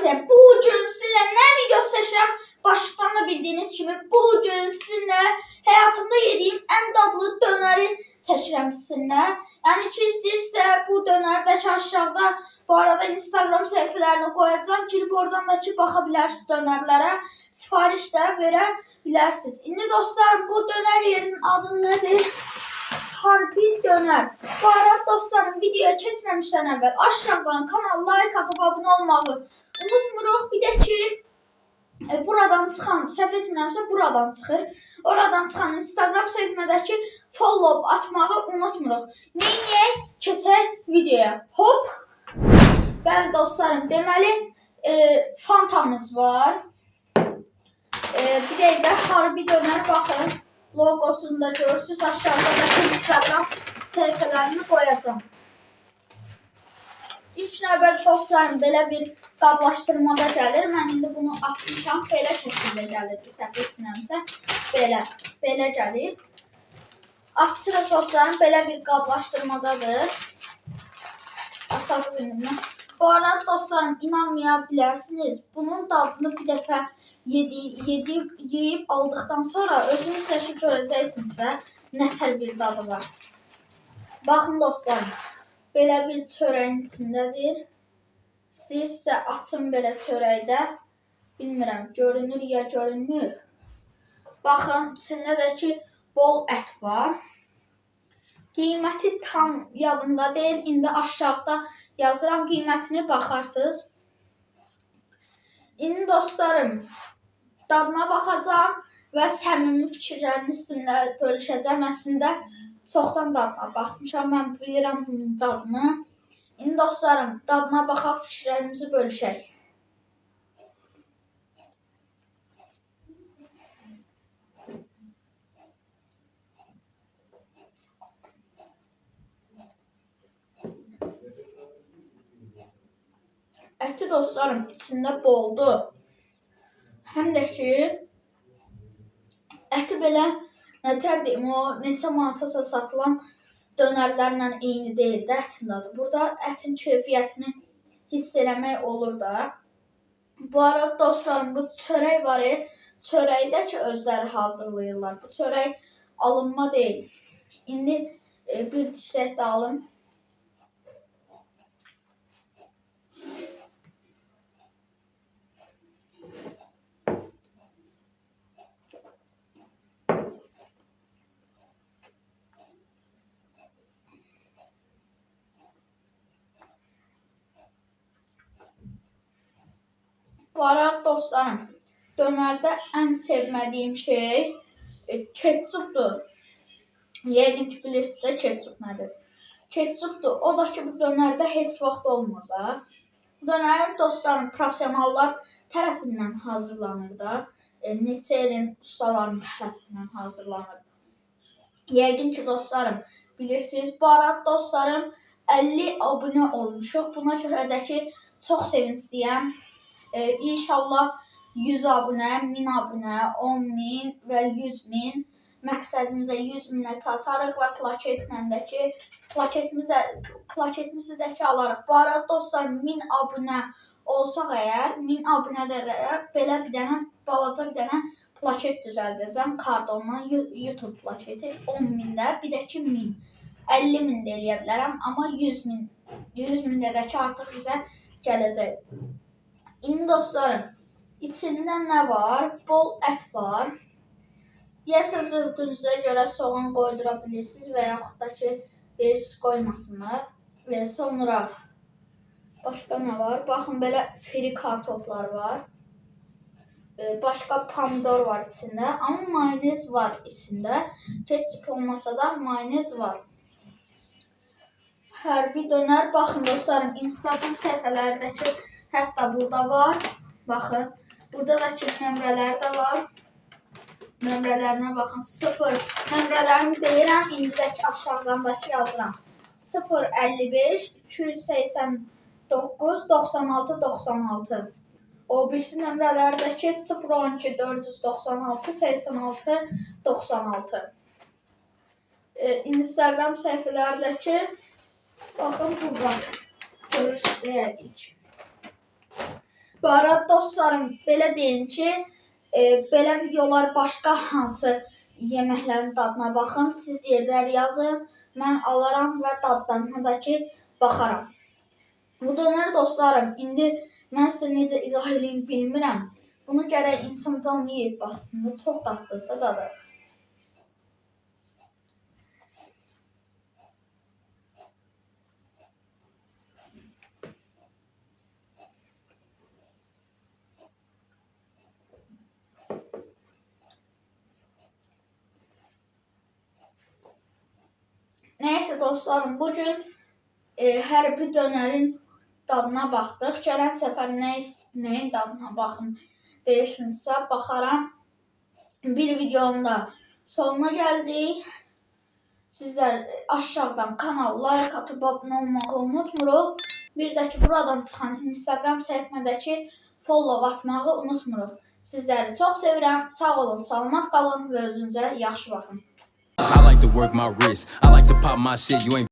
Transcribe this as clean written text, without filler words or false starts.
Arkadaşlar bugün sizinle ne video seçeceğim? Başlıktan da bildiğiniz gibi bugün sizinle hayatımda yediğim en tatlı döneri seçeceğim sizinle. Yani ki istəyirsə bu dönərdəki aşağıda bu arada Instagram sayfalarını koyacağım. Girip oradan da ki baxa bilərsiniz dönərlərə. Sifariş də verə bilərsiniz. İndi dostlarım bu döner yerinin adı nedir? Harbi döner. Bu arada dostlarım videoya keçməmişdən əvvəl aşağıdan kanala like atıp abone olmağı unutmuruq. Bir də ki buradan çıxan, səhv etmirəmsə buradan çıxır. Oradan çıxan Instagram səhifəmədəki follow atmağı unutmuruq. Neyniyək? Keçək videoya. Hop. Bəli dostlarım, deməli fantamız var. Bir də harbi döner baxın. Logosunu da görürsünüz. Aşağıda da Instagram sayfalarını koyacağım. İlk növbədə dostlarım belə bir qablaşdırmada gəlir. Mən indi bunu açmışam. Belə şəkildə gəlir. Səhv etmirəmsə belə gəlir. Açırıq dostlarım, belə bir qablaşdırmadadır. Asas günümdən. Bu arada dostlarım inanmaya bilərsiniz. Bunun dadını bir dəfə yeyib aldıqdan sonra özünüz ki görəcəksiniz də nətər bir dadı var. Baxın dostlarım, belə bir çörəyin içindədir. İstəyirsə açın belə çörəkdə. Bilmirəm, görünür ya görünmür. Baxın, içində də ki bol ət var. Qiyməti tam yadımda deyil. İndi aşağıda yazıram, qiymətini baxarsınız. İndi dostlarım, dadına baxacağım və səmimi fikirlərini sizinlə bölüşəcəm. Əslində çoxdan dadına baxmışam, mən bilirəm bunun dadını. İndi dostlarım, dadına baxaq, fikirlərimizi bölüşək. Əti dostlarım içində boldu. Həm də ki əti belə nətər deyim, o neçə manata satılan dönərlərlə eyni deyil də ətin dadı. Burada ətin keyfiyyətini hiss eləmək olur da. Bu arada dostlarım bu çörək var, çörəyi ki özləri hazırlayırlar. Bu çörək alınma deyil. İndi bir dişək də alım. Bu arada dostlarım, dönərdə ən sevmədiyim şey ketçupdur. Yəqin ki bilirsiniz də ketçup nədir. Ketçupdur. O da ki bu dönərdə heç vaxt olmur da. Dönər dostlarım professionallar tərəfindən hazırlanır da. Neçə ilin ustalarının tərəfindən hazırlanır. Yəqin ki dostlarım bilirsiniz. Bu arada dostlarım 50 abunə olmuşuq. Buna görə də ki çox sevincliyəm. İnşallah 100 abunə, 1000 abunə, 10.000 və 100.000 məqsədimizə 100.000-ə çatarıq və plaketimizi də ki alarıq. Bu arada dostlar 1000 abunə olsaq əgər, 1000 abunədə də belə bir dənə balaca bir dənə plaket düzəldəcəm kardondan, YouTube plaketi 10.000-də, bir də ki 1000, 50.000 də eləyə bilərəm, amma 100.000, 100.000-də də ki artıq bizə gələcək. İndi dostlarım, içində nə var? Bol ət var. Deyəsən zövqünüzə görə soğan qoydura bilirsiniz və yaxud da ki deyirsiniz qoymasınlar. Və sonra başqa nə var? Baxın belə firi kartoflar var. Başqa pomidor var içində, amma mayonez var içində. Ketçup olmasa da mayonez var. Hərbi dönər. Baxın dostlarım, Instagram səhifələrdəki hətta burada var. Baxın, burada da ki nömrələri də var. Nömrələrinə baxın, 0 nömrələrini deyirəm, indi də ki aşağıdakı yazıram. 055 289 96 96. O birisi nömrələrdəki 012 496 86 96. Instagram səhifələrdəki baxın burada görürsünüz deyədik. Bu arada dostlarım, belə deyim ki, belə videolar başqa hansı yeməklərin dadına baxım. Siz yerlər yazın, mən alaram və dadlarına da ki, baxaram. Bu dönər dostlarım, indi mən sizə necə izah edeyim bilmirəm. Bunu gərək insan canlı yeyib baxsın da, çox dadlıdır da dadı. Nəysə dostlarım, bugün hər bir dönərin dadına baxdıq. Gələn səfər nəyin dadına baxım deyirsinizsə, baxaram. Bir videonun da sonuna gəldik. Sizlər aşağıdan kanal like atıb abunə olmağı unutmuruq. Bir də ki, buradan çıxan Instagram səhifəmədəki follow atmağı unutmuruq. Sizləri çox sevirəm. Sağ olun, salamat qalın və özünüzə yaxşı baxın. I like to work my wrist. I like to pop my shit. You ain't